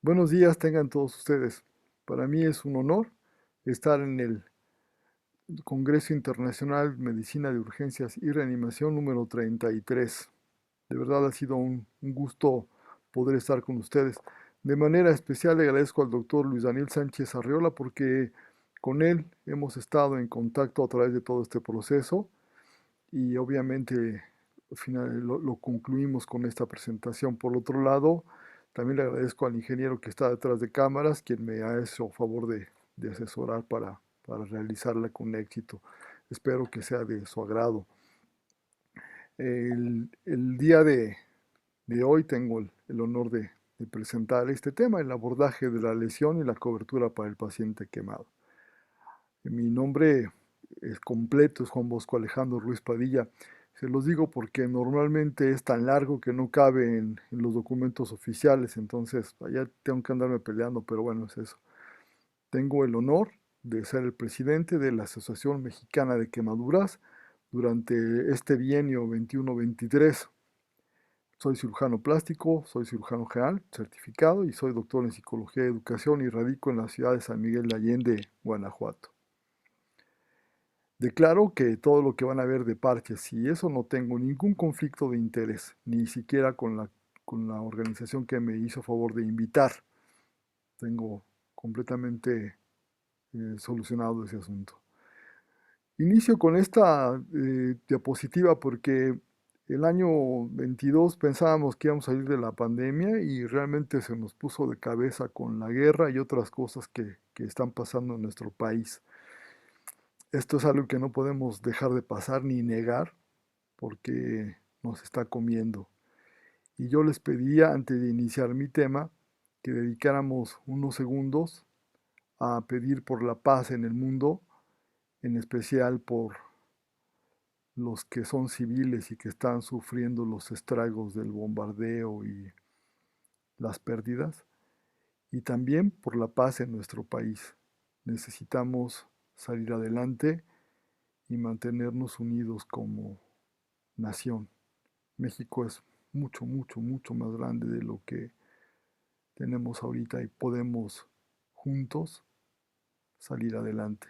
Buenos días tengan todos ustedes. Para mí es un honor estar en el Congreso Internacional de Medicina de Urgencias y Reanimación número 33. De verdad ha sido un gusto poder estar con ustedes. De manera especial le agradezco al doctor Luis Daniel Sánchez Arriola porque con él hemos estado en contacto a través de todo este proceso y obviamente al final lo concluimos con esta presentación. Por otro lado, también le agradezco al ingeniero que está detrás de cámaras, quien me ha hecho favor de asesorar para realizarla con éxito. Espero que sea de su agrado. El día de hoy tengo el honor de presentar este tema, el abordaje de la lesión y la cobertura para el paciente quemado. Mi nombre es completo, es Juan Bosco Alejandro Ruiz Padilla. Se los digo porque normalmente es tan largo que no cabe en los documentos oficiales, entonces allá tengo que andarme peleando, pero bueno, es eso. Tengo el honor de ser el presidente de la Asociación Mexicana de Quemaduras durante este bienio 21-23. Soy cirujano plástico, soy cirujano general certificado y soy doctor en psicología y educación y radico en la ciudad de San Miguel de Allende, Guanajuato. Declaro que todo lo que van a ver de parches y eso no tengo ningún conflicto de interés, ni siquiera con la organización que me hizo favor de invitar. Tengo completamente solucionado ese asunto. Inicio con esta diapositiva porque el año 22 pensábamos que íbamos a salir de la pandemia y realmente se nos puso de cabeza con la guerra y otras cosas que están pasando en nuestro país. Esto es algo que no podemos dejar de pasar ni negar porque nos está comiendo. Y yo les pedía, antes de iniciar mi tema, que dedicáramos unos segundos a pedir por la paz en el mundo, en especial por los que son civiles y que están sufriendo los estragos del bombardeo y las pérdidas, y también por la paz en nuestro país. Necesitamos salir adelante y mantenernos unidos como nación. México es mucho, mucho, mucho más grande de lo que tenemos ahorita y podemos juntos salir adelante.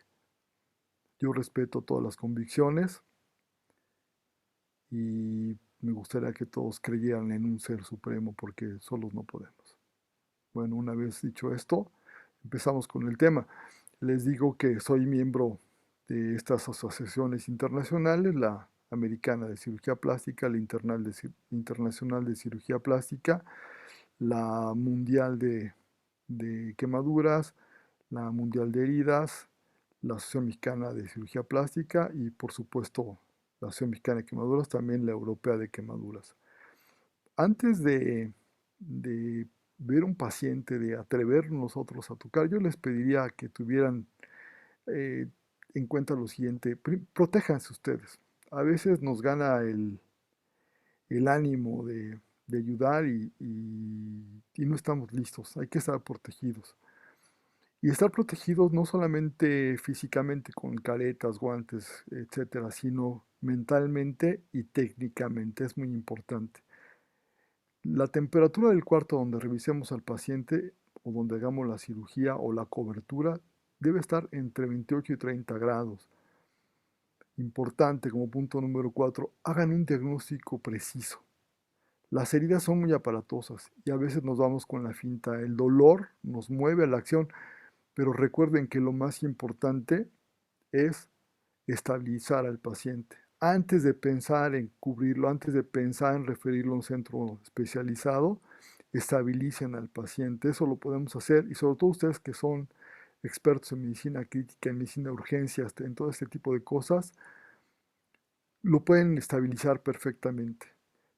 Yo respeto todas las convicciones y me gustaría que todos creyeran en un ser supremo porque solos no podemos. Bueno, una vez dicho esto, empezamos con el tema. Les digo que soy miembro de estas asociaciones internacionales, la Americana de Cirugía Plástica, la Internacional de Cirugía Plástica, la Mundial de Quemaduras, la Mundial de Heridas, la Asociación Mexicana de Cirugía Plástica y por supuesto la Asociación Mexicana de Quemaduras, también la Europea de Quemaduras. Antes de ver un paciente, de atrevernos nosotros a tocar, yo les pediría que tuvieran eh, en cuenta lo siguiente: protéjanse ustedes. A veces nos gana el ánimo de ayudar y no estamos listos, hay que estar protegidos. Y estar protegidos no solamente físicamente con caretas, guantes, etcétera, sino mentalmente y técnicamente, es muy importante. La temperatura del cuarto donde revisemos al paciente o donde hagamos la cirugía o la cobertura debe estar entre 28 y 30 grados. Importante como punto número 4, hagan un diagnóstico preciso. Las heridas son muy aparatosas y a veces nos vamos con la finta. El dolor nos mueve a la acción, pero recuerden que lo más importante es estabilizar al paciente. Antes de pensar en cubrirlo, antes de pensar en referirlo a un centro especializado, estabilicen al paciente. Eso lo podemos hacer y sobre todo ustedes que son expertos en medicina crítica, en medicina de urgencias, en todo este tipo de cosas, lo pueden estabilizar perfectamente.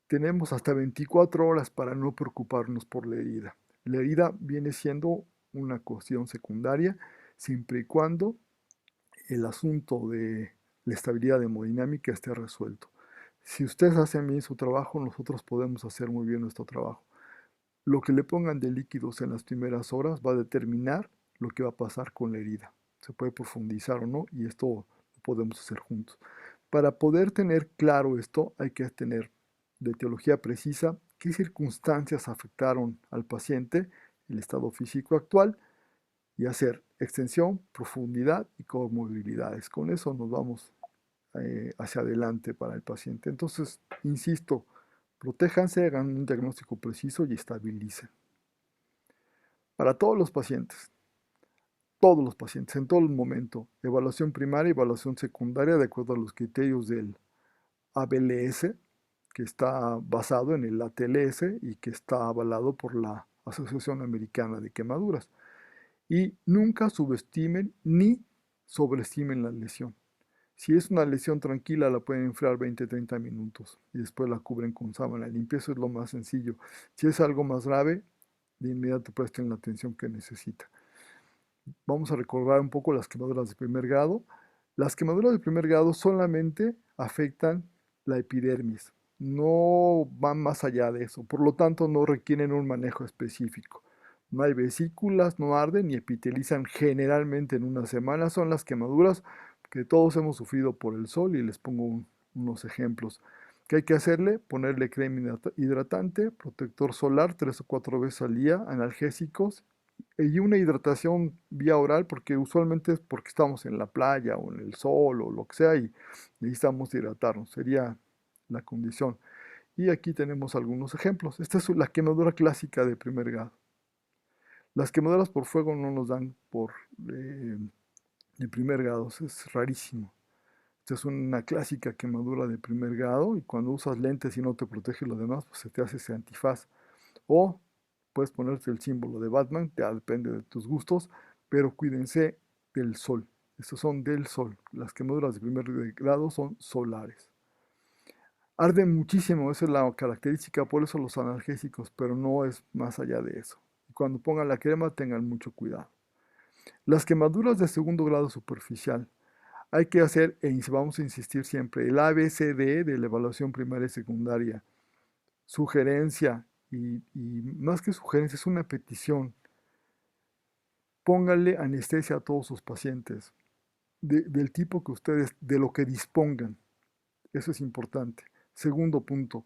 Tenemos hasta 24 horas para no preocuparnos por la herida. La herida viene siendo una cuestión secundaria siempre y cuando el asunto de la estabilidad hemodinámica esté resuelto. Si ustedes hacen bien su trabajo, nosotros podemos hacer muy bien nuestro trabajo. Lo que le pongan de líquidos en las primeras horas va a determinar lo que va a pasar con la herida. Se puede profundizar o no y esto lo podemos hacer juntos. Para poder tener claro esto, hay que tener de etiología precisa qué circunstancias afectaron al paciente el estado físico actual y hacer extensión, profundidad y comorbilidades. Con eso nos vamos hacia adelante para el paciente. Entonces, insisto, protéjanse, hagan un diagnóstico preciso y estabilicen. Para todos los pacientes, en todo el momento, evaluación primaria, evaluación secundaria, de acuerdo a los criterios del ABLS, que está basado en el ATLS y que está avalado por la Asociación Americana de Quemaduras. Y nunca subestimen ni sobreestimen la lesión. Si es una lesión tranquila, la pueden enfriar 20-30 minutos y después la cubren con sábana limpia. Eso es lo más sencillo. Si es algo más grave, de inmediato presten la atención que necesita. Vamos a recordar un poco las quemaduras de primer grado. Las quemaduras de primer grado solamente afectan la epidermis, no van más allá de eso, por lo tanto no requieren un manejo específico. No hay vesículas, no arden y epitelizan generalmente en una semana. Son las quemaduras que todos hemos sufrido por el sol y les pongo unos ejemplos. ¿Qué hay que hacerle? Ponerle crema hidratante, protector solar 3 o 4 veces al día, analgésicos y una hidratación vía oral, porque usualmente es porque estamos en la playa o en el sol o lo que sea y necesitamos hidratarnos, sería la condición. Y aquí tenemos algunos ejemplos. Esta es la quemadura clásica de primer grado. Las quemaduras por fuego no nos dan por de primer grado, es rarísimo. Esta es una clásica quemadura de primer grado y cuando usas lentes y no te protege lo demás, pues se te hace ese antifaz. O puedes ponerte el símbolo de Batman, ya depende de tus gustos, pero cuídense del sol. Estos son del sol. Las quemaduras de primer grado son solares. Arden muchísimo, esa es la característica, por eso los analgésicos, pero no es más allá de eso. Cuando pongan la crema tengan mucho cuidado. Las quemaduras de segundo grado superficial. Hay que hacer, vamos a insistir siempre, el ABCD de la evaluación primaria y secundaria. Sugerencia, y más que sugerencia, es una petición. Pónganle anestesia a todos sus pacientes, del tipo que ustedes, de lo que dispongan. Eso es importante. Segundo punto,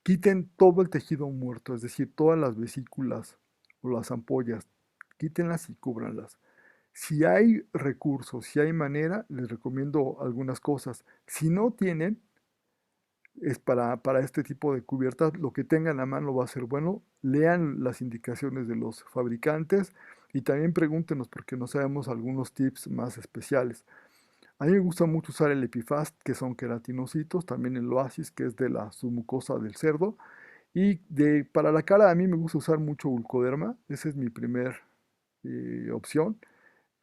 quiten todo el tejido muerto, es decir, todas las vesículas o las ampollas, quítenlas y cúbranlas. Si hay recursos, si hay manera, les recomiendo algunas cosas. Si no tienen, es para este tipo de cubiertas, lo que tengan a mano va a ser bueno. Lean las indicaciones de los fabricantes y también pregúntenos porque no sabemos algunos tips más especiales. A mí me gusta mucho usar el Epifast, que son queratinocitos, también el Oasis, que es de la submucosa del cerdo. Y para la cara a mí me gusta usar mucho Ulcoderma, esa es mi primer opción,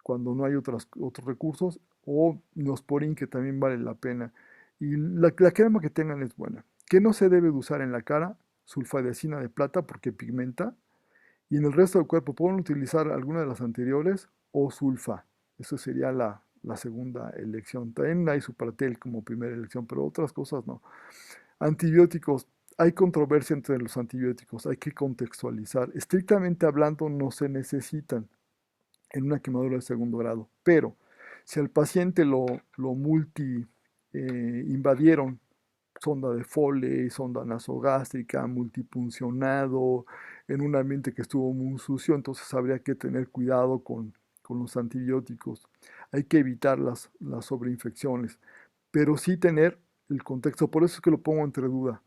cuando no hay otros recursos, o Neosporin, que también vale la pena. Y la crema que tengan es buena. ¿Qué no se debe de usar en la cara? Sulfadecina de plata porque pigmenta. Y en el resto del cuerpo pueden utilizar alguna de las anteriores o sulfa. Eso sería la segunda elección. También hay Supratel como primera elección, pero otras cosas no. Antibióticos. Hay controversia entre los antibióticos, hay que contextualizar. Estrictamente hablando, no se necesitan en una quemadura de segundo grado, pero si al paciente lo invadieron, sonda de Foley, sonda nasogástrica, multipuncionado, en un ambiente que estuvo muy sucio, entonces habría que tener cuidado con los antibióticos. Hay que evitar las sobreinfecciones, pero sí tener el contexto. Por eso es que lo pongo entre duda.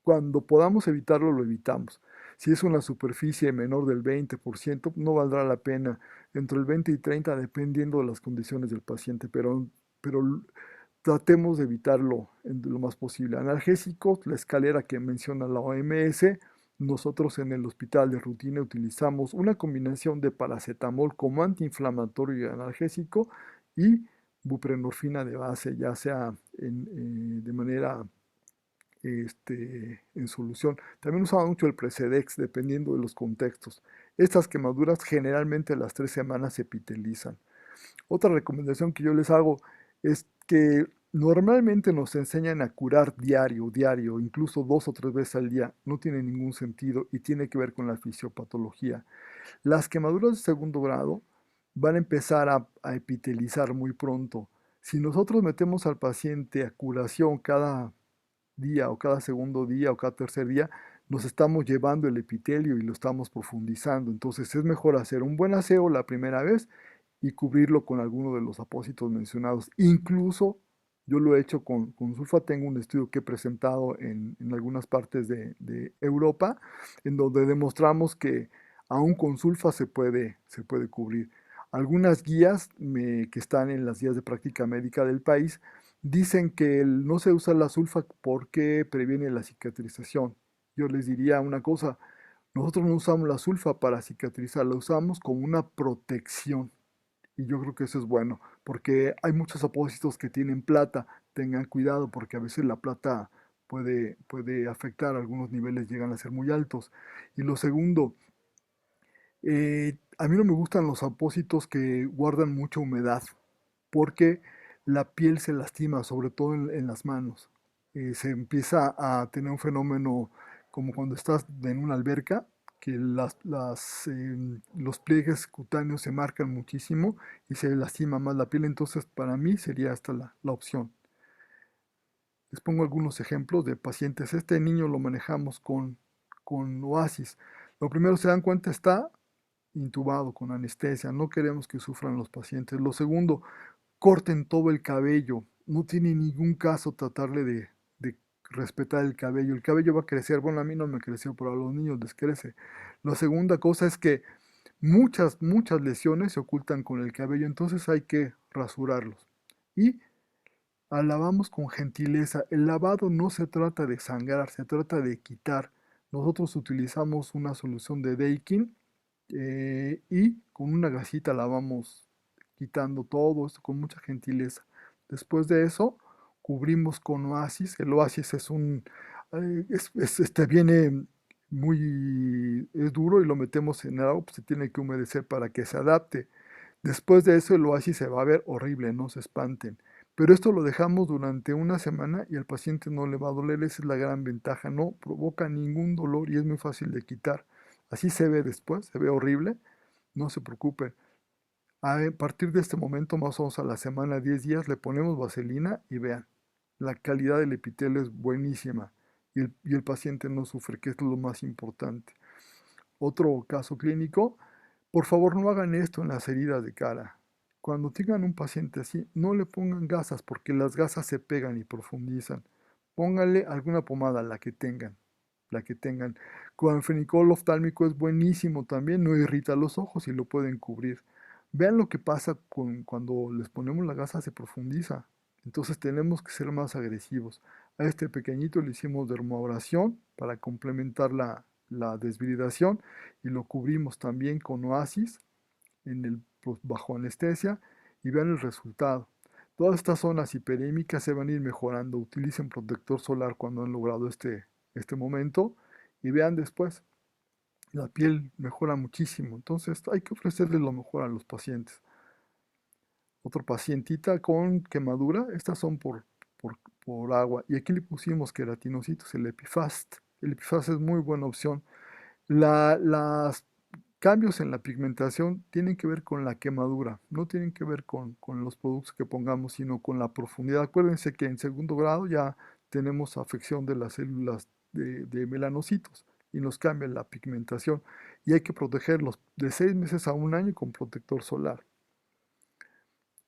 Cuando podamos evitarlo, lo evitamos. Si es una superficie menor del 20%, no valdrá la pena. Entre el 20 y 30, dependiendo de las condiciones del paciente, pero tratemos de evitarlo en lo más posible. Analgésicos, la escalera que menciona la OMS, nosotros en el hospital de rutina utilizamos una combinación de paracetamol como antiinflamatorio y analgésico y buprenorfina de base, ya sea de manera en solución. También usamos mucho el Precedex dependiendo de los contextos. Estas quemaduras generalmente a las 3 semanas se epitelizan. Otra recomendación que yo les hago es que normalmente nos enseñan a curar diario, incluso 2 o 3 veces al día. No tiene ningún sentido y tiene que ver con la fisiopatología. Las quemaduras de segundo grado van a empezar a epitelizar muy pronto. Si nosotros metemos al paciente a curación cada día o cada segundo día o cada tercer día, nos estamos llevando el epitelio y lo estamos profundizando. Entonces es mejor hacer un buen aseo la primera vez y cubrirlo con alguno de los apósitos mencionados. Incluso yo lo he hecho con sulfa, tengo un estudio que he presentado en algunas partes de Europa, en donde demostramos que aún con sulfa se puede cubrir. Algunas guías que están en las guías de práctica médica del país dicen que no se usa la sulfa porque previene la cicatrización. Yo les diría una cosa, nosotros no usamos la sulfa para cicatrizar, la usamos como una protección. Y yo creo que eso es bueno, porque hay muchos apósitos que tienen plata. Tengan cuidado porque a veces la plata puede afectar, algunos niveles llegan a ser muy altos. Y lo segundo, a mí no me gustan los apósitos que guardan mucha humedad, porque la piel se lastima, sobre todo en las manos. Se empieza a tener un fenómeno como cuando estás en una alberca, que los pliegues cutáneos se marcan muchísimo y se lastima más la piel. Entonces, para mí sería esta la opción. Les pongo algunos ejemplos de pacientes. Este niño lo manejamos con Oasis. Lo primero, se dan cuenta, está intubado con anestesia. No queremos que sufran los pacientes. Lo segundo, corten todo el cabello. No tiene ningún caso tratarle de respetar el cabello. El cabello va a crecer. Bueno, a mí no me creció, pero a los niños les crece. La segunda cosa es que muchas lesiones se ocultan con el cabello, entonces hay que rasurarlos. Y lavamos con gentileza. El lavado no se trata de sangrar, se trata de quitar. Nosotros utilizamos una solución de Daikin y con una gasita lavamos quitando todo esto con mucha gentileza. Después de eso, cubrimos con Oasis. El Oasis es viene es duro y lo metemos en el agua, pues se tiene que humedecer para que se adapte. Después de eso, el oasis se va a ver horrible, no se espanten. Pero esto lo dejamos durante una semana y al paciente no le va a doler, esa es la gran ventaja, no provoca ningún dolor y es muy fácil de quitar. Así se ve después, se ve horrible, no se preocupe. A partir de este momento, más o menos a la semana, 10 días, le ponemos vaselina y vean, la calidad del epitelio es buenísima y el paciente no sufre, que es lo más importante. Otro caso clínico, por favor no hagan esto en las heridas de cara. Cuando tengan un paciente así, no le pongan gasas porque las gasas se pegan y profundizan. Pónganle alguna pomada, la que tengan, la que tengan. Cloranfenicol oftálmico es buenísimo también, no irrita los ojos y lo pueden cubrir. Vean lo que pasa cuando les ponemos la gasa, se profundiza. Entonces tenemos que ser más agresivos. A este pequeñito le hicimos dermoabrasión para complementar la desviridación y lo cubrimos también con oasis pues, bajo anestesia y vean el resultado. Todas estas zonas hiperémicas se van a ir mejorando. Utilicen protector solar cuando han logrado este momento y vean después. La piel mejora muchísimo. Entonces hay que ofrecerles lo mejor a los pacientes. Otro pacientita con quemadura. Estas son por agua. Y aquí le pusimos queratinocitos, el Epifast. El Epifast es muy buena opción. Las cambios en la pigmentación tienen que ver con la quemadura, no tienen que ver con los productos que pongamos, sino con la profundidad. Acuérdense que en segundo grado ya tenemos afección de las células de melanocitos y nos cambia la pigmentación y hay que protegerlos de 6 meses a un año con protector solar.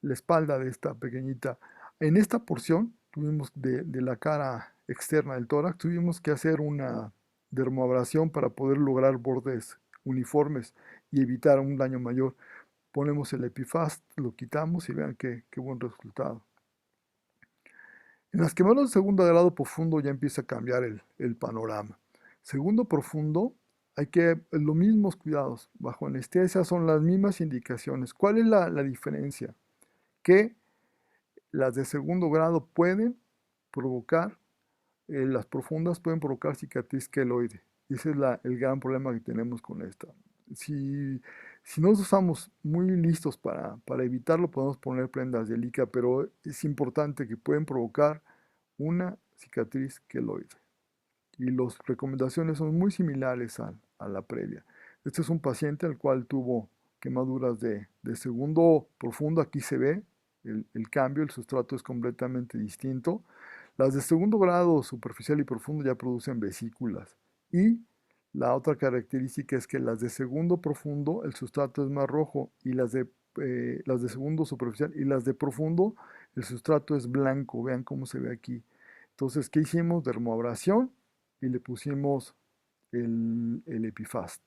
La espalda de esta pequeñita. En esta porción tuvimos de la cara externa del tórax, tuvimos que hacer una dermoabrasión para poder lograr bordes uniformes y evitar un daño mayor. Ponemos el Epifast, lo quitamos y vean qué buen resultado. En las quemaduras de segundo grado profundo ya empieza a cambiar el panorama. Segundo profundo, hay que los mismos cuidados. Bajo anestesia son las mismas indicaciones. ¿Cuál es la diferencia? Que las de segundo grado pueden provocar, las profundas pueden provocar cicatriz queloide. Y ese es el gran problema que tenemos con esta. Si no estamos muy listos para evitarlo, podemos poner prendas de lica, pero es importante que pueden provocar una cicatriz queloide. Y las recomendaciones son muy similares a la previa. Este es un paciente al cual tuvo quemaduras de segundo profundo. Aquí se ve el cambio, el sustrato es completamente distinto. Las de segundo grado superficial y profundo ya producen vesículas Y la otra característica es que las de segundo profundo, el sustrato es más rojo, y las de segundo superficial y las de profundo, el sustrato es blanco. Vean cómo se ve aquí. Entonces, ¿qué hicimos? Dermoabrasión y le pusimos el Epifast.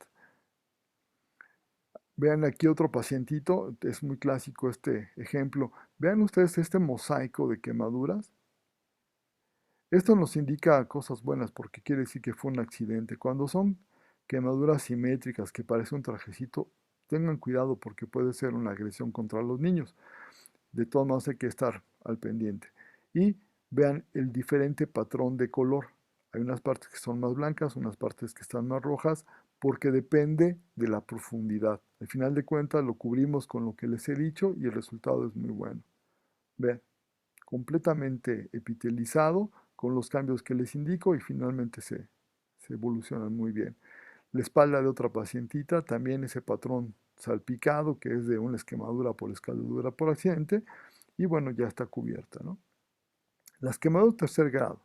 Vean aquí otro pacientito, es muy clásico este ejemplo. Vean ustedes este mosaico de quemaduras. Esto nos indica cosas buenas porque quiere decir que fue un accidente. Cuando son quemaduras simétricas que parece un trajecito, tengan cuidado porque puede ser una agresión contra los niños. De todos modos hay que estar al pendiente. Y vean el diferente patrón de color. Hay unas partes que son más blancas, unas partes que están más rojas, porque depende de la profundidad. Al final de cuentas lo cubrimos con lo que les he dicho y el resultado es muy bueno. Vean, completamente epitelizado con los cambios que les indico y finalmente se evolucionan muy bien. La espalda de otra pacientita, también ese patrón salpicado que es de una quemadura por escaldadura por accidente y bueno, ya está cubierta, ¿no? Las quemaduras de tercer grado,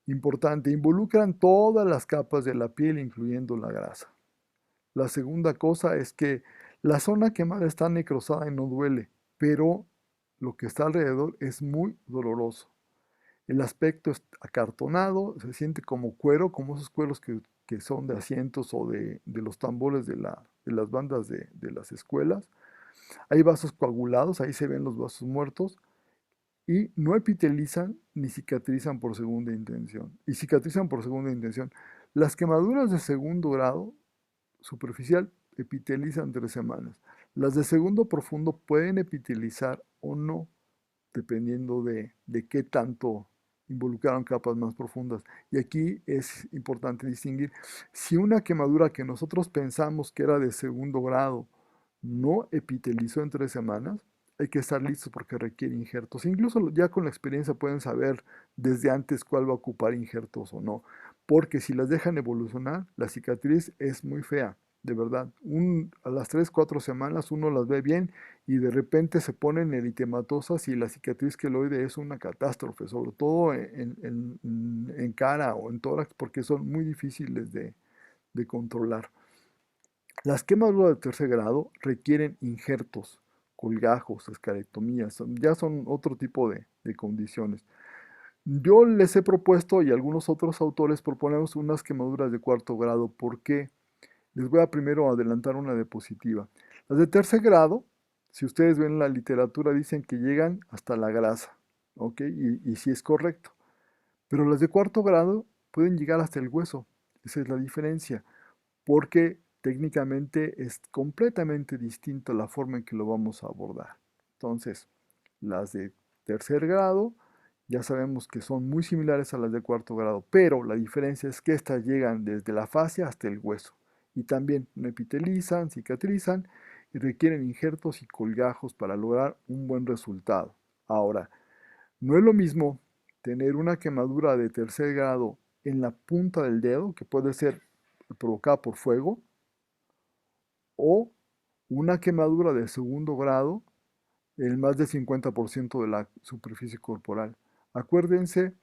importante, involucran todas las capas de la piel, incluyendo la grasa. La segunda cosa es que la zona quemada está necrosada y no duele, pero lo que está alrededor es muy doloroso. El aspecto es acartonado, se siente como cuero, como esos cueros que son de asientos o de los tambores de las bandas de las escuelas. Hay vasos coagulados, ahí se ven los vasos muertos, y no epitelizan ni cicatrizan por segunda intención. Y cicatrizan por segunda intención. Las quemaduras de segundo grado superficial epitelizan 3 semanas. Las de segundo profundo pueden epitelizar o no, dependiendo de qué tanto involucraron capas más profundas. Y aquí es importante distinguir si una quemadura que nosotros pensamos que era de segundo grado no epitelizó en 3 semanas, hay que estar listos porque requiere injertos. Incluso ya con la experiencia pueden saber desde antes cuál va a ocupar injertos o no, porque si las dejan evolucionar, la cicatriz es muy fea. De verdad, a las 3 4 semanas uno las ve bien y de repente se ponen eritematosas y la cicatriz queloide es una catástrofe, sobre todo en cara o en tórax, porque son muy difíciles de controlar. Las quemaduras de tercer grado requieren injertos, colgajos, escalectomías, ya son otro tipo de condiciones. Yo les he propuesto y algunos otros autores proponemos unas quemaduras de cuarto grado. ¿Por qué? Les voy a primero adelantar una diapositiva. Las de tercer grado, si ustedes ven la literatura, dicen que llegan hasta la grasa, ¿ok? Y sí es correcto. Pero las de cuarto grado pueden llegar hasta el hueso. Esa es la diferencia, porque técnicamente es completamente distinta la forma en que lo vamos a abordar. Entonces, las de tercer grado ya sabemos que son muy similares a las de cuarto grado, pero la diferencia es que estas llegan desde la fascia hasta el hueso y también no epitelizan, cicatrizan y requieren injertos y colgajos para lograr un buen resultado. Ahora, no es lo mismo tener una quemadura de tercer grado en la punta del dedo, que puede ser provocada por fuego, o una quemadura de segundo grado en más del 50% de la superficie corporal. Acuérdense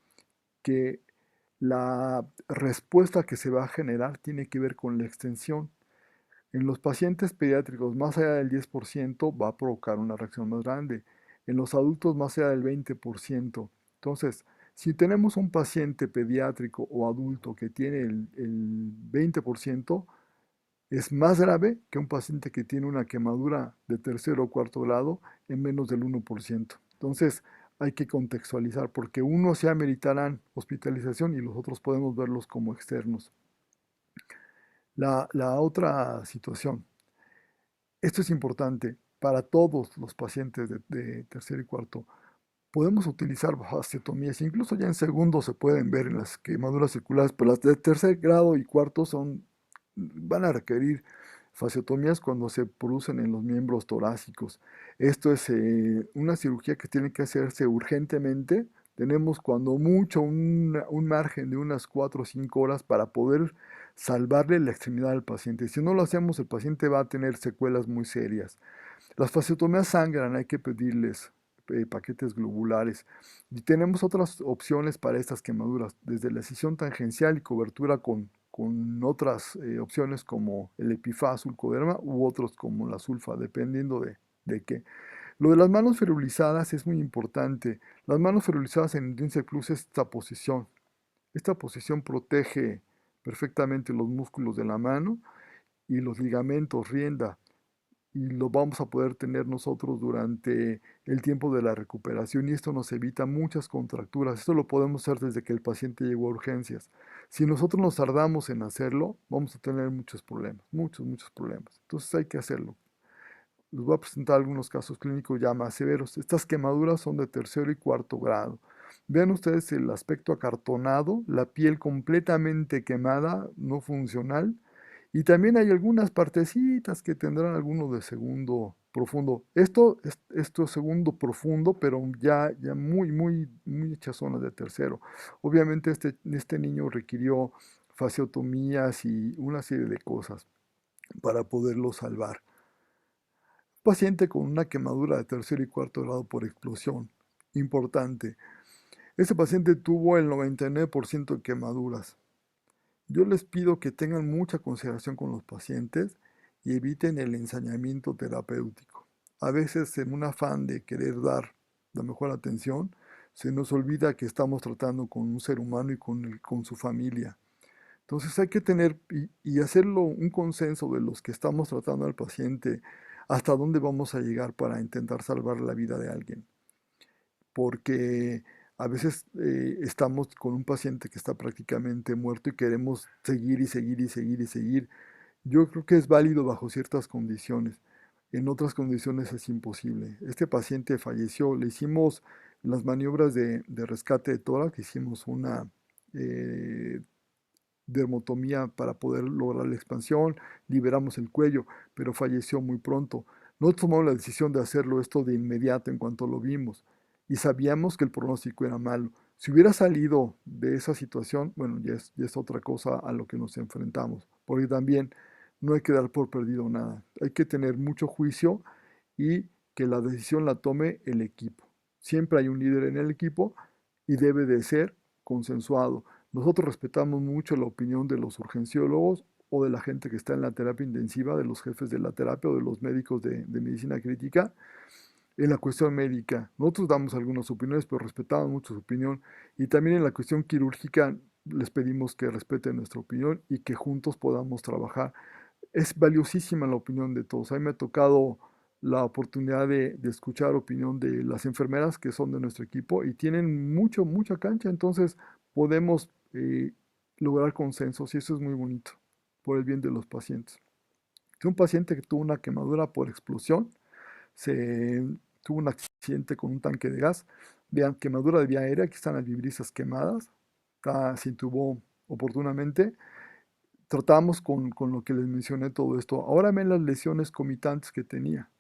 que la respuesta que se va a generar tiene que ver con la extensión. En los pacientes pediátricos más allá del 10% va a provocar una reacción más grande. En los adultos más allá del 20%. Entonces, si tenemos un paciente pediátrico o adulto que tiene el 20%, es más grave que un paciente que tiene una quemadura de tercer o cuarto grado en menos del 1%. Entonces, hay que contextualizar porque unos se ameritarán hospitalización y los otros podemos verlos como externos. La otra situación, esto es importante para todos los pacientes de tercer y cuarto. Podemos utilizar vasectomías, incluso ya en segundo se pueden ver en las quemaduras circulares, pero las de tercer grado y cuarto van a requerir fasciotomías cuando se producen en los miembros torácicos. Esto es una cirugía que tiene que hacerse urgentemente. Tenemos cuando mucho un margen de unas 4 o 5 horas para poder salvarle la extremidad al paciente. Si no lo hacemos, el paciente va a tener secuelas muy serias. Las fasciotomías sangran, hay que pedirles paquetes globulares. Y tenemos otras opciones para estas quemaduras, desde la escisión tangencial y cobertura con con otras opciones como el Epifaz, Sulcoderma u otros como la sulfa, dependiendo de qué. Lo de las manos ferulizadas es muy importante. Las manos ferulizadas en Intrinsic Plus es esta posición. Esta posición protege perfectamente los músculos de la mano y los ligamentos, rienda, y lo vamos a poder tener nosotros durante el tiempo de la recuperación y esto nos evita muchas contracturas. Esto lo podemos hacer desde que el paciente llegó a urgencias. Si nosotros nos tardamos en hacerlo, vamos a tener muchos problemas, muchos problemas. Entonces hay que hacerlo. Les voy a presentar algunos casos clínicos ya más severos. Estas quemaduras son de tercero y cuarto grado. Vean ustedes el aspecto acartonado, la piel completamente quemada, no funcional. Y también hay algunas partecitas que tendrán alguno de segundo profundo. Esto es segundo profundo, pero ya muy hechas zonas de tercero. Obviamente este niño requirió fasciotomías y una serie de cosas para poderlo salvar. Paciente con una quemadura de tercer y cuarto grado por explosión. Importante. Este paciente tuvo el 99% de quemaduras. Yo les pido que tengan mucha consideración con los pacientes y eviten el ensañamiento terapéutico. A veces en un afán de querer dar la mejor atención, se nos olvida que estamos tratando con un ser humano y con su familia. Entonces hay que tener y hacerlo un consenso de los que estamos tratando al paciente, hasta dónde vamos a llegar para intentar salvar la vida de alguien. Porque a veces estamos con un paciente que está prácticamente muerto y queremos seguir y seguir y seguir y seguir. Yo creo que es válido bajo ciertas condiciones. En otras condiciones es imposible. Este paciente falleció. Le hicimos las maniobras de rescate de tórax, hicimos una eh, dermotomía para poder lograr la expansión, liberamos el cuello, pero falleció muy pronto. Nosotros tomamos la decisión de hacerlo esto de inmediato en cuanto lo vimos y sabíamos que el pronóstico era malo. Si hubiera salido de esa situación, bueno, ya es otra cosa a lo que nos enfrentamos, porque también no hay que dar por perdido nada. Hay que tener mucho juicio y que la decisión la tome el equipo. Siempre hay un líder en el equipo y debe de ser consensuado. Nosotros respetamos mucho la opinión de los urgenciólogos o de la gente que está en la terapia intensiva, de los jefes de la terapia o de los médicos de medicina crítica. En la cuestión médica, nosotros damos algunas opiniones, pero respetamos mucho su opinión. Y también en la cuestión quirúrgica, les pedimos que respeten nuestra opinión y que juntos podamos trabajar. Es valiosísima la opinión de todos. A mí me ha tocado la oportunidad de escuchar opinión de las enfermeras que son de nuestro equipo y tienen mucha cancha, entonces podemos lograr consensos y eso es muy bonito por el bien de los pacientes. Un paciente que tuvo una quemadura por explosión, se tuvo un accidente con un tanque de gas, vean, quemadura de vía aérea, aquí están las vibrisas quemadas, se intubó oportunamente, tratamos con lo que les mencioné todo esto. Ahora ven las lesiones comitantes que tenía.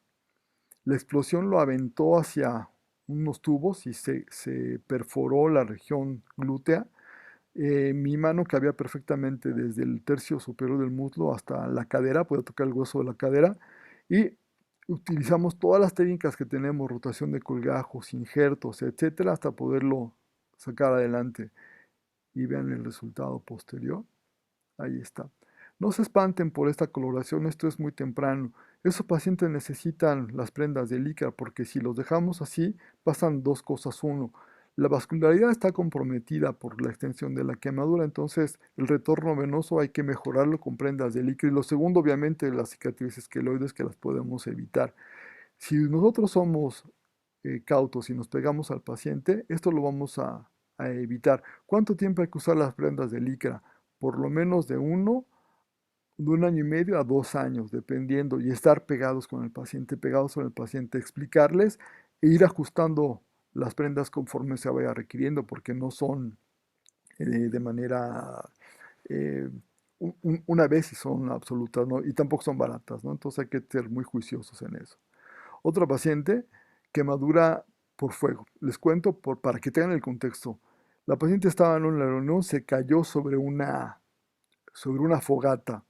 La explosión lo aventó hacia unos tubos y se perforó la región glútea. Mi mano cabía perfectamente desde el tercio superior del muslo hasta la cadera, puedo tocar el hueso de la cadera y utilizamos todas las técnicas que tenemos, rotación de colgajos, injertos, etcétera, hasta poderlo sacar adelante. Y vean el resultado posterior. Ahí está. No se espanten por esta coloración, esto es muy temprano. Esos pacientes necesitan las prendas de líquida porque si los dejamos así, pasan dos cosas. Uno, la vascularidad está comprometida por la extensión de la quemadura, entonces el retorno venoso hay que mejorarlo con prendas de líquido. Y lo segundo, obviamente, las cicatrices queloides que las podemos evitar. Si nosotros somos cautos y nos pegamos al paciente, esto lo vamos a evitar. ¿Cuánto tiempo hay que usar las prendas de licra? Por lo menos de un año y medio a 2 años, dependiendo, y estar pegados con el paciente, explicarles e ir ajustando las prendas conforme se vaya requiriendo, porque no son de manera eh, una vez y son absolutas, ¿no? Y tampoco son baratas, ¿no? Entonces hay que ser muy juiciosos en eso. Otra paciente, quemadura por fuego. Les cuento para que tengan el contexto. La paciente estaba en una reunión, se cayó sobre una fogata.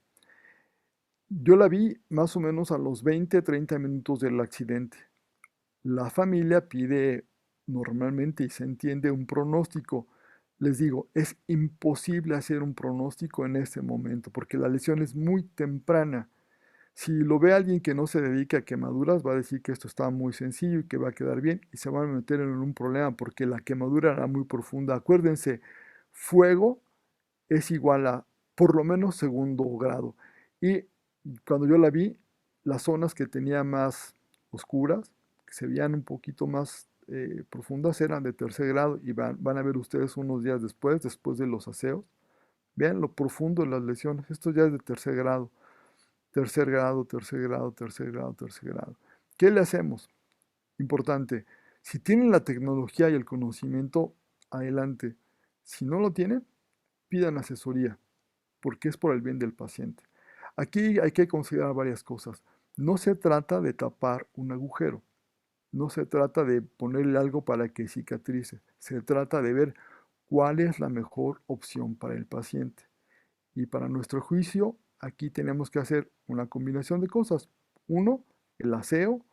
Yo la vi más o menos a los 20-30 minutos del accidente. La familia pide normalmente y se entiende un pronóstico. Les digo, es imposible hacer un pronóstico en este momento porque la lesión es muy temprana. Si lo ve alguien que no se dedica a quemaduras, va a decir que esto está muy sencillo y que va a quedar bien y se van a meter en un problema porque la quemadura era muy profunda. Acuérdense, fuego es igual a por lo menos segundo grado. Y cuando yo la vi, las zonas que tenía más oscuras, que se veían un poquito más profundas, eran de tercer grado y van a ver ustedes unos días después de los aseos. Vean lo profundo de las lesiones. Esto ya es de tercer grado, tercer grado, tercer grado, tercer grado, tercer grado. ¿Qué le hacemos? Importante. Si tienen la tecnología y el conocimiento, adelante. Si no lo tienen, pidan asesoría porque es por el bien del paciente. Aquí hay que considerar varias cosas. No se trata de tapar un agujero, no se trata de ponerle algo para que cicatrice, se trata de ver cuál es la mejor opción para el paciente. Y para nuestro juicio, aquí tenemos que hacer una combinación de cosas. Uno, el aseo,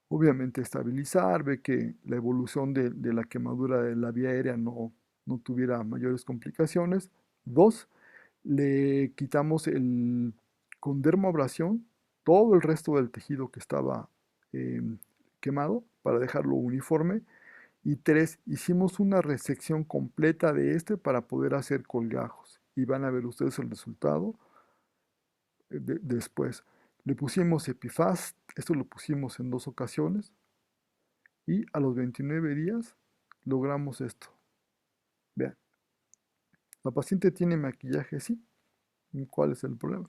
obviamente estabilizar, ve que la evolución de la quemadura de la vía aérea no tuviera mayores complicaciones. Dos, le quitamos con dermoabrasión todo el resto del tejido que estaba quemado para dejarlo uniforme. Y tres, hicimos una resección completa de este para poder hacer colgajos. Y van a ver ustedes el resultado después. Le pusimos Epifast, esto lo pusimos en 2 ocasiones. Y a los 29 días logramos esto. Vean, la paciente tiene maquillaje, sí. ¿Cuál es el problema?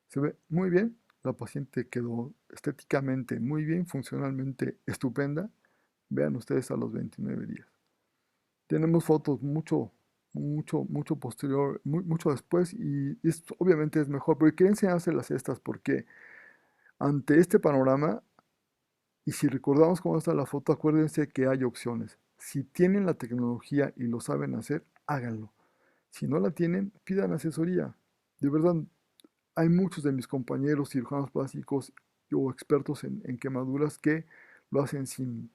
Se ve muy bien, la paciente quedó estéticamente muy bien, funcionalmente estupenda. Vean ustedes a los 29 días. Tenemos fotos mucho posterior, mucho después y esto obviamente es mejor, pero quería enseñárselas estas porque ante este panorama, y si recordamos cómo está la foto, acuérdense que hay opciones. Si tienen la tecnología y lo saben hacer, háganlo. Si no la tienen, pidan asesoría. De verdad, hay muchos de mis compañeros cirujanos plásticos o expertos en quemaduras que lo hacen sin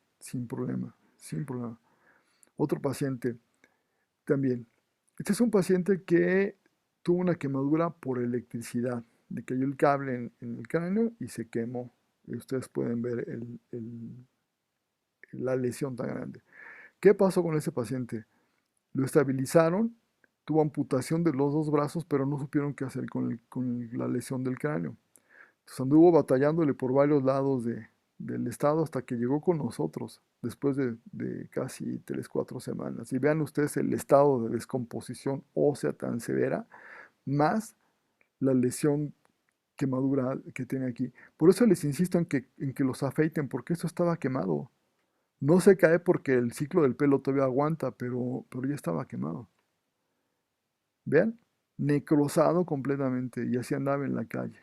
problema, sin problema. Otro paciente también. Este es un paciente que tuvo una quemadura por electricidad. Le cayó el cable en el cráneo y se quemó. Y ustedes pueden ver la lesión tan grande. ¿Qué pasó con ese paciente? Lo estabilizaron, tuvo amputación de los 2 brazos, pero no supieron qué hacer con la lesión del cráneo. Entonces anduvo batallándole por varios lados del estado hasta que llegó con nosotros, después de casi 3, 4 semanas. Y vean ustedes el estado de descomposición ósea tan severa, más la lesión quemadura que tiene aquí. Por eso les insisto en que los afeiten, porque esto estaba quemado. No se cae porque el ciclo del pelo todavía aguanta, pero ya estaba quemado. Vean, necrosado completamente y así andaba en la calle.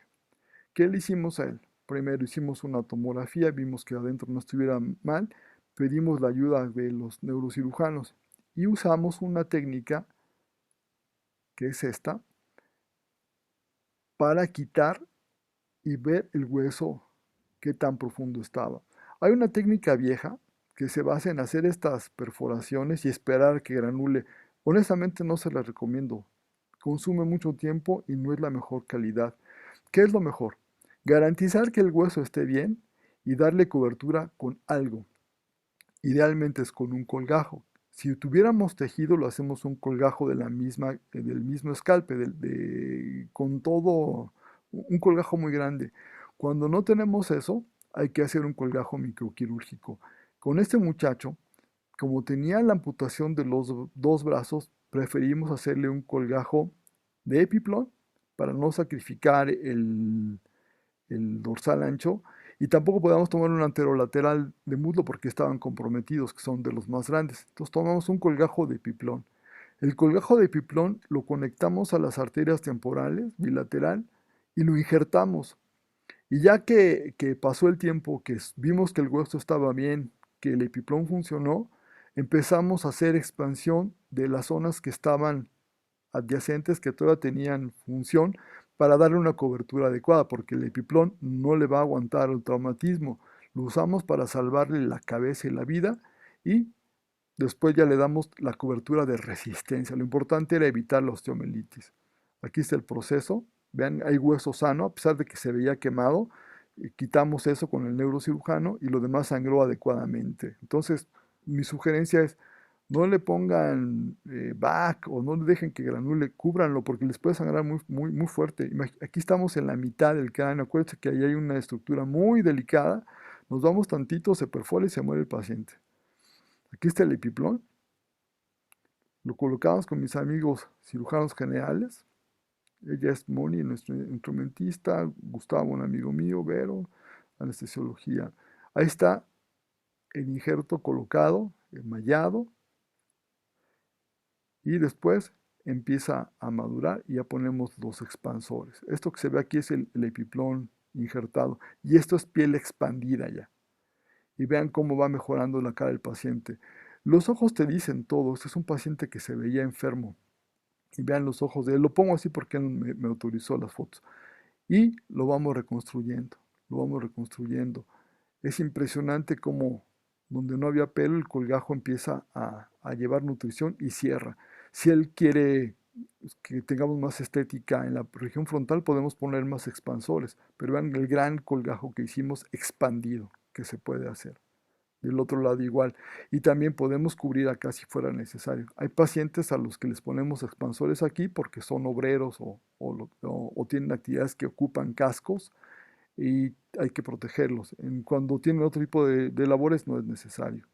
¿Qué le hicimos a él? Primero hicimos una tomografía, vimos que adentro no estuviera mal, pedimos la ayuda de los neurocirujanos y usamos una técnica que es esta para quitar y ver el hueso qué tan profundo estaba. Hay una técnica vieja que se basa en hacer estas perforaciones y esperar que granule. Honestamente no se la recomiendo. Consume mucho tiempo y no es la mejor calidad. ¿Qué es lo mejor? Garantizar que el hueso esté bien y darle cobertura con algo. Idealmente es con un colgajo. Si tuviéramos tejido, lo hacemos un colgajo del mismo escalpe, con todo, un colgajo muy grande. Cuando no tenemos eso, hay que hacer un colgajo microquirúrgico. Con este muchacho, como tenía la amputación de los 2 brazos, preferimos hacerle un colgajo de epiplón para no sacrificar el dorsal ancho y tampoco podíamos tomar un anterolateral de muslo porque estaban comprometidos, que son de los más grandes. Entonces tomamos un colgajo de epiplón. El colgajo de epiplón lo conectamos a las arterias temporales bilateral y lo injertamos. Y ya que pasó el tiempo, que vimos que el hueso estaba bien, que el epiplón funcionó, empezamos a hacer expansión de las zonas que estaban adyacentes, que todavía tenían función, para darle una cobertura adecuada, porque el epiplón no le va a aguantar el traumatismo. Lo usamos para salvarle la cabeza y la vida y Después ya le damos la cobertura de resistencia. Lo importante era evitar la osteomelitis. Aquí está el proceso. Vean, hay hueso sano, a pesar de que se veía quemado. Quitamos eso con el neurocirujano y lo demás sangró adecuadamente. Entonces, mi sugerencia es, no le pongan BAC o no le dejen que granule, cúbranlo porque les puede sangrar muy, muy, muy fuerte. Aquí estamos en la mitad del cráneo. Acuérdense que ahí hay una estructura muy delicada. Nos vamos tantito, se perfora y se muere el paciente. Aquí está el epiplón. Lo colocamos con mis amigos cirujanos generales. Ella es Moni, nuestro instrumentista. Gustavo, un amigo mío. Vero, anestesiología. Ahí está el injerto colocado, enmallado. Y después empieza a madurar y ya ponemos los expansores. Esto que se ve aquí es el epiplón injertado. Y esto es piel expandida ya. Y vean cómo va mejorando la cara del paciente. Los ojos te dicen todo. Este es un paciente que se veía enfermo. Y vean los ojos de él. Lo pongo así porque él me autorizó las fotos. Y lo vamos reconstruyendo. Lo vamos reconstruyendo. Es impresionante cómo donde no había pelo el colgajo empieza a llevar nutrición y cierra. Si él quiere que tengamos más estética en la región frontal, podemos poner más expansores. Pero vean el gran colgajo que hicimos expandido que se puede hacer. Del otro lado igual. Y también podemos cubrir acá si fuera necesario. Hay pacientes a los que les ponemos expansores aquí porque son obreros o tienen actividades que ocupan cascos y hay que protegerlos. Cuando tienen otro tipo de labores no es necesario.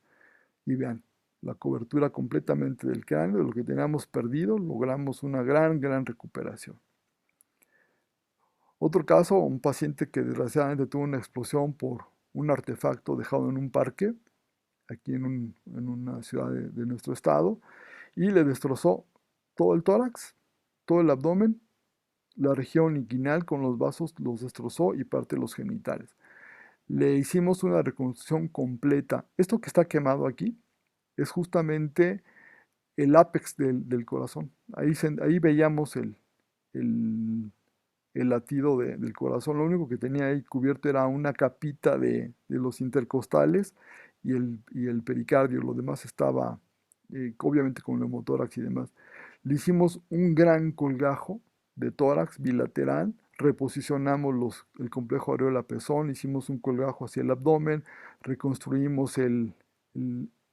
Y vean, la cobertura completamente del cráneo, de lo que teníamos perdido, logramos una gran, gran recuperación. Otro caso, un paciente que desgraciadamente tuvo una explosión por un artefacto dejado en un parque aquí en una ciudad de nuestro estado, y le destrozó todo el tórax, todo el abdomen, la región inguinal con los vasos los destrozó y parte de los genitales. Le hicimos una reconstrucción completa. Esto que está quemado aquí es justamente el ápex del corazón. Ahí veíamos el, el latido del corazón. Lo único que tenía ahí cubierto era una capita de los intercostales y el pericardio. Lo demás estaba, obviamente, con el hemotórax y demás. Le hicimos un gran colgajo de tórax bilateral. Reposicionamos el complejo areola-pezón, hicimos un colgajo hacia el abdomen, reconstruimos el-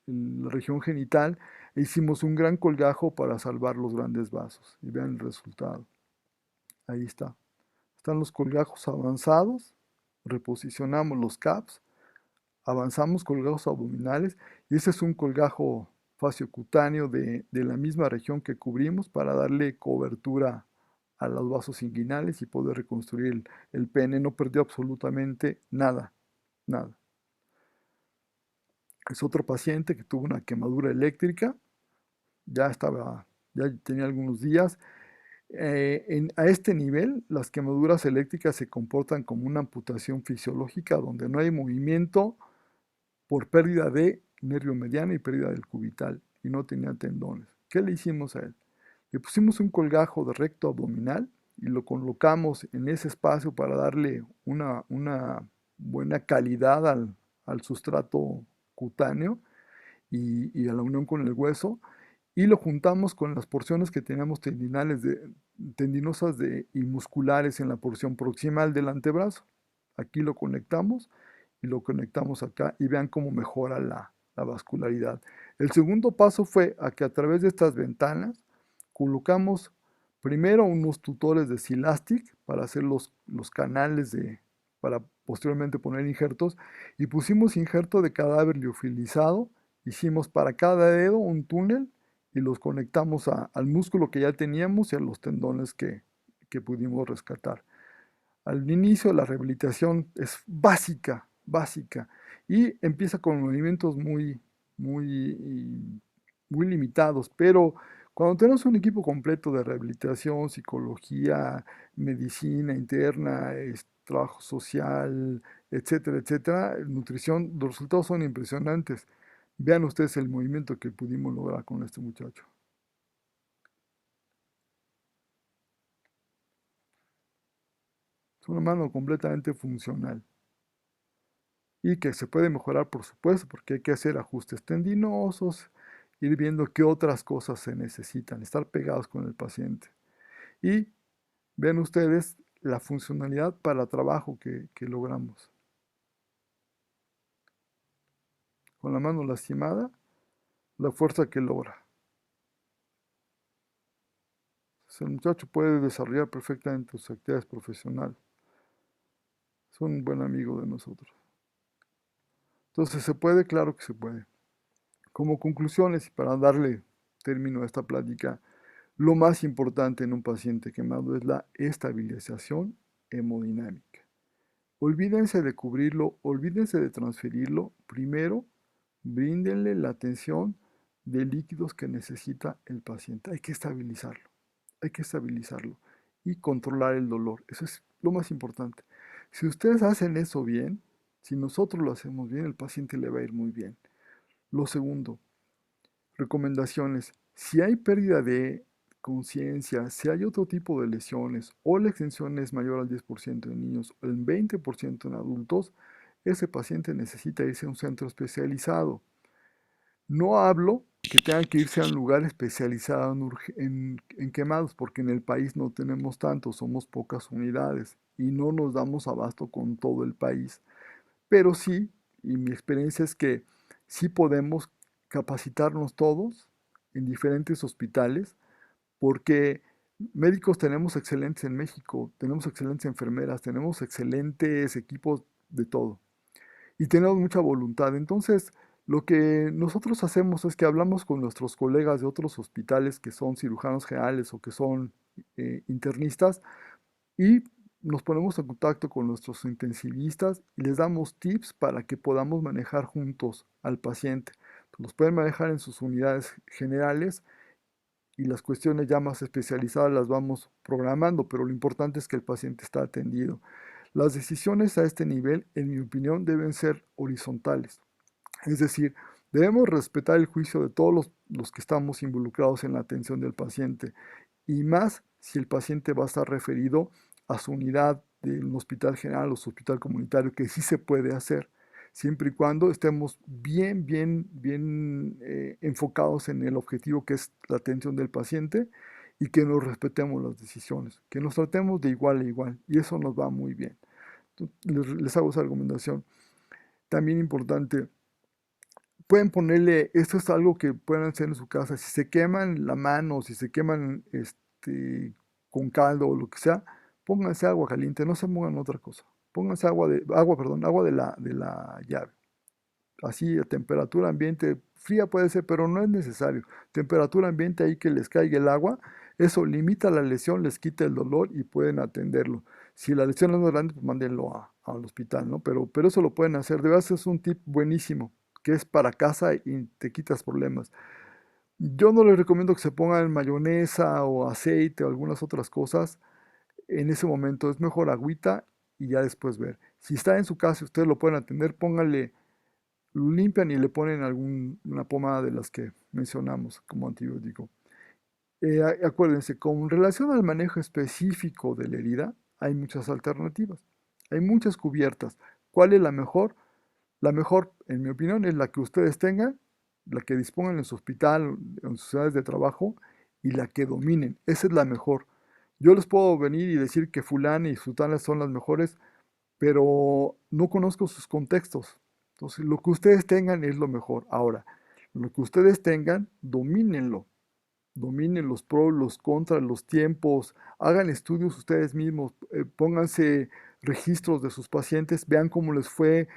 la región genital e hicimos un gran colgajo para salvar los grandes vasos. Y vean el resultado. Ahí está. Están los colgajos avanzados, reposicionamos los CAPS, avanzamos colgajos abdominales y ese es un colgajo faciocutáneo de la misma región que cubrimos para darle cobertura a los vasos inguinales y poder reconstruir el pene. No perdió absolutamente nada, nada. Es otro paciente que tuvo una quemadura eléctrica, ya tenía algunos días. A este nivel, las quemaduras eléctricas se comportan como una amputación fisiológica donde no hay movimiento por pérdida de nervio mediano y pérdida del cubital y no tenía tendones. ¿Qué le hicimos a él? Le pusimos un colgajo de recto abdominal y lo colocamos en ese espacio para darle una buena calidad al sustrato cutáneo y a la unión con el hueso y lo juntamos con las porciones que teníamos tendinosas y musculares en la porción proximal del antebrazo. Aquí lo conectamos y lo conectamos acá y vean cómo mejora la vascularidad. El segundo paso fue a que a través de estas ventanas colocamos primero unos tutores de Silastic para hacer los canales para posteriormente poner injertos y pusimos injerto de cadáver liofilizado. Hicimos para cada dedo un túnel y los conectamos al músculo que ya teníamos y a los tendones que pudimos rescatar. Al inicio la rehabilitación es básica, básica, y empieza con movimientos muy, muy limitados, pero cuando tenemos un equipo completo de rehabilitación, psicología, medicina interna, trabajo social, etcétera, etcétera, nutrición, los resultados son impresionantes. Vean ustedes el movimiento que pudimos lograr con este muchacho. Es una mano completamente funcional y que se puede mejorar, por supuesto, porque hay que hacer ajustes tendinosos, ir viendo qué otras cosas se necesitan, estar pegados con el paciente. Y ven ustedes la funcionalidad para trabajo que logramos. Con la mano lastimada, la fuerza que logra. El muchacho puede desarrollar perfectamente sus actividades profesionales. Es un buen amigo de nosotros. Entonces, ¿se puede? Claro que se puede. Como conclusiones y para darle término a esta plática, lo más importante en un paciente quemado es la estabilización hemodinámica. Olvídense de cubrirlo, olvídense de transferirlo. Primero, bríndenle la atención de líquidos que necesita el paciente. Hay que estabilizarlo y controlar el dolor. Eso es lo más importante. Si ustedes hacen eso bien, si nosotros lo hacemos bien, el paciente le va a ir muy bien. Lo segundo, recomendaciones. Si hay pérdida de conciencia, si hay otro tipo de lesiones o la extensión es mayor al 10% en niños o el 20% en adultos, ese paciente necesita irse a un centro especializado. No hablo que tengan que irse a un lugar especializado en quemados, porque en el país no tenemos tanto, somos pocas unidades y no nos damos abasto con todo el país. Pero sí, y mi experiencia es que sí podemos capacitarnos todos en diferentes hospitales, porque médicos tenemos excelentes en México, tenemos excelentes enfermeras, tenemos excelentes equipos de todo y tenemos mucha voluntad. Entonces, lo que nosotros hacemos es que hablamos con nuestros colegas de otros hospitales que son cirujanos generales o que son internistas y nos ponemos en contacto con nuestros intensivistas y les damos tips para que podamos manejar juntos al paciente. Los pueden manejar en sus unidades generales y las cuestiones ya más especializadas las vamos programando, pero lo importante es que el paciente está atendido. Las decisiones a este nivel, en mi opinión, deben ser horizontales. Es decir, debemos respetar el juicio de todos los que estamos involucrados en la atención del paciente y más si el paciente va a estar referido a su unidad de un hospital general o su hospital comunitario, que sí se puede hacer, siempre y cuando estemos bien enfocados en el objetivo que es la atención del paciente y que nos respetemos las decisiones, que nos tratemos de igual a igual y eso nos va muy bien. Les hago esa recomendación. También importante, pueden ponerle, esto es algo que pueden hacer en su casa, si se queman la mano, si se queman con caldo o lo que sea, pónganse agua caliente, no se pongan otra cosa. Pónganse agua de la llave. Así a temperatura ambiente, fría puede ser, pero no es necesario. Temperatura ambiente ahí que les caiga el agua, eso limita la lesión, les quita el dolor y pueden atenderlo. Si la lesión es más grande, pues mándenlo al hospital, ¿no? Pero eso lo pueden hacer. De verdad es un tip buenísimo, que es para casa y te quitas problemas. Yo no les recomiendo que se pongan mayonesa o aceite o algunas otras cosas. En ese momento es mejor agüita y ya después ver. Si está en su casa y ustedes lo pueden atender, pónganle, lo limpian y le ponen una pomada de las que mencionamos como antibiótico. Acuérdense, con relación al manejo específico de la herida, hay muchas alternativas. Hay muchas cubiertas. ¿Cuál es la mejor? La mejor, en mi opinión, es la que ustedes tengan, la que dispongan en su hospital, en sus ciudades de trabajo y la que dominen. Esa es la mejor. Yo les puedo venir y decir que fulana y sutana son las mejores, pero no conozco sus contextos. Entonces, lo que ustedes tengan es lo mejor. Ahora, lo que ustedes tengan, domínenlo. Dominen los pros, los contras, los tiempos, hagan estudios ustedes mismos, pónganse registros de sus pacientes, vean cómo les fue,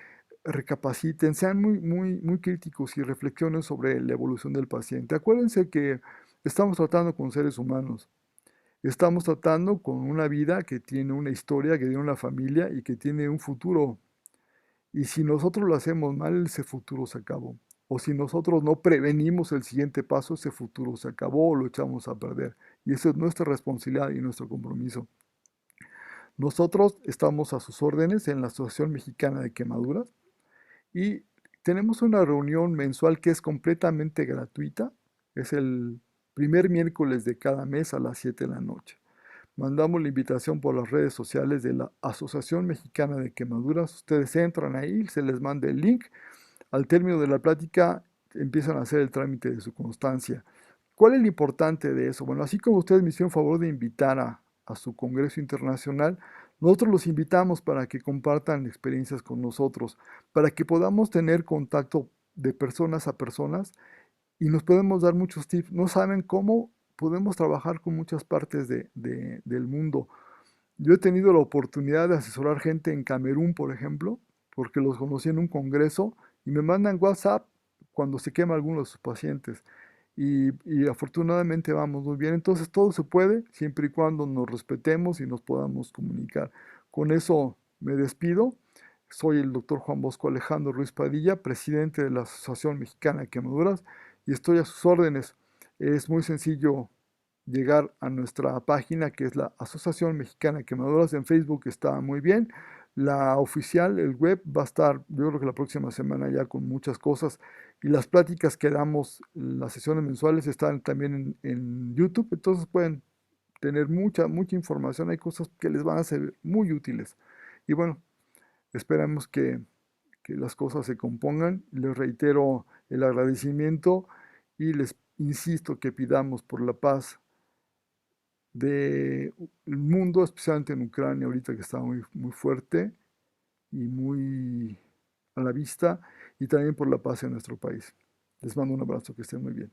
recapaciten, sean muy críticos y reflexionen sobre la evolución del paciente. Acuérdense que estamos tratando con seres humanos, estamos tratando con una vida que tiene una historia, que tiene una familia y que tiene un futuro. Y si nosotros lo hacemos mal, ese futuro se acabó. O si nosotros no prevenimos el siguiente paso, ese futuro se acabó o lo echamos a perder. Y eso es nuestra responsabilidad y nuestro compromiso. Nosotros estamos a sus órdenes en la Asociación Mexicana de Quemaduras y tenemos una reunión mensual que es completamente gratuita. Es el primer miércoles de cada mes a las 7 de la noche. Mandamos la invitación por las redes sociales de la Asociación Mexicana de Quemaduras. Ustedes entran ahí, se les manda el link. Al término de la plática empiezan a hacer el trámite de su constancia. ¿Cuál es lo importante de eso? Bueno, así como ustedes me hicieron favor de invitar a su Congreso Internacional, nosotros los invitamos para que compartan experiencias con nosotros, para que podamos tener contacto de personas a personas y nos podemos dar muchos tips. No saben cómo podemos trabajar con muchas partes del mundo. Yo he tenido la oportunidad de asesorar gente en Camerún, por ejemplo, porque los conocí en un congreso y me mandan WhatsApp cuando se quema alguno de sus pacientes. Y afortunadamente vamos muy bien. Entonces todo se puede siempre y cuando nos respetemos y nos podamos comunicar. Con eso me despido. Soy el doctor Juan Bosco Alejandro Ruiz Padilla, presidente de la Asociación Mexicana de Quemaduras, y estoy a sus órdenes. Es muy sencillo llegar a nuestra página, que es la Asociación Mexicana de Quemaduras. En Facebook está muy bien. La oficial, el web, va a estar, yo creo que la próxima semana ya con muchas cosas. Y las pláticas que damos, las sesiones mensuales, están también en YouTube. Entonces pueden tener mucha información. Hay cosas que les van a ser muy útiles. Y bueno, esperamos que las cosas se compongan. Les reitero el agradecimiento y les insisto que pidamos por la paz del mundo, especialmente en Ucrania, ahorita que está muy fuerte y muy a la vista, y también por la paz en nuestro país. Les mando un abrazo, que estén muy bien.